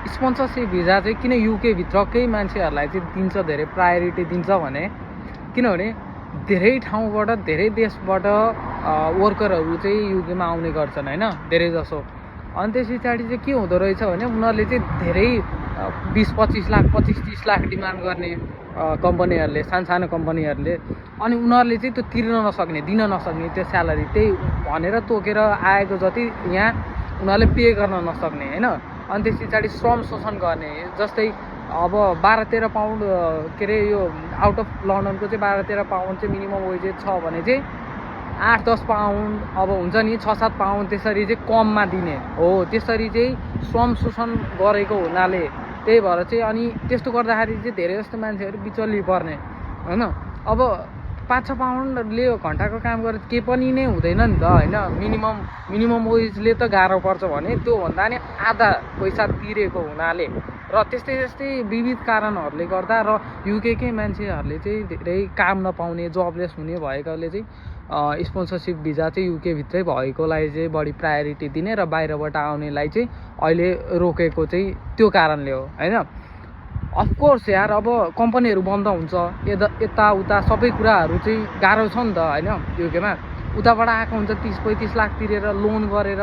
Sponsorship visa चाहिँ किन UK भित्रकै मान्छेहरूलाई चाहिँ दिन्छ, धेरै प्रायोरिटी दिन्छ भने किनभने धेरै ठाउँबाट धेरै देशबाट वर्करहरू चाहिँ युकेमा आउने गर्छन् होइन, धेरै जसो। अनि त्यस पछाडि चाहिँ के हुँदो रहेछ भने उनीहरूले चाहिँ धेरै 20-25 लाख 25-30 लाख डिमान्ड गर्ने कम्पनीहरूले, सानो कम्पनीहरूले, अनि उनीहरूले चाहिँ त्यो तिर्न नसक्ने, दिन नसक्ने त्यो स्यालेरी, त्यही भनेर तोकेर आएको जति यहाँ उनीहरूले पे गर्न नसक्ने होइन। अनि त्यस पछाडि श्रम शोषण गर्ने, जस्तै अब 12-13 पाउन्ड के अरे यो आउट अफ लन्डनको चाहिँ 12-13 पाउन्ड चाहिँ मिनिमम वेजेज छ भने चाहिँ 8-10 पाउन्ड अब हुन्छ नि 6-7 पाउन्ड त्यसरी चाहिँ कममा दिने हो। त्यसरी चाहिँ श्रम शोषण गरेको हुनाले त्यही भएर चाहिँ अनि त्यस्तो गर्दाखेरि चाहिँ धेरै जस्तो मान्छेहरू बिचल्ली पर्ने होइन। अब 5-6 पाउन्डले घन्टाको काम गरेर के पनि नै हुँदैन नि त होइन। मिनिमम वेजले त गाह्रो पर्छ भने त्योभन्दा नि आधा पैसा तिरेको हुनाले र त्यस्तै विविध कारणहरूले गर्दा र युकेकै मान्छेहरूले चाहिँ धेरै काम नपाउने, जबलेस हुने भएकाले चाहिँ स्पोन्सरसिप भिजा चाहिँ युकेभित्रै भएकोलाई चाहिँ बढी प्रायोरिटी दिने र बाहिरबाट आउनेलाई चाहिँ अहिले रोकेको चाहिँ त्यो कारणले हो होइन। अफकोर्स यार अब कम्पनीहरू बन्द हुन्छ, यताउता सबै कुराहरू चाहिँ गाह्रो छ नि त होइन। युकेमा उताबाट आएको हुन्छ 30-35 लाख तिरेर लोन गरेर,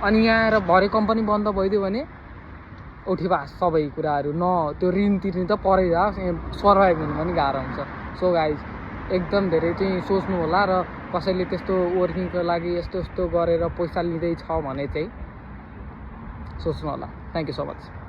अनि यहाँ आएर भरे कम्पनी बन्द भइदियो भने उठिबास सबै कुराहरू, न त्यो ऋण तिर्ने त परै जाओस्, सर्भाइभ हुनु पनि गाह्रो हुन्छ। सो गाइज एकदम धेरै चाहिँ सोच्नु होला र कसैले त्यस्तो वर्किङको लागि यस्तो गरेर पैसा लिँदैछ भने चाहिँ सोच्नु होला। Thank you so much.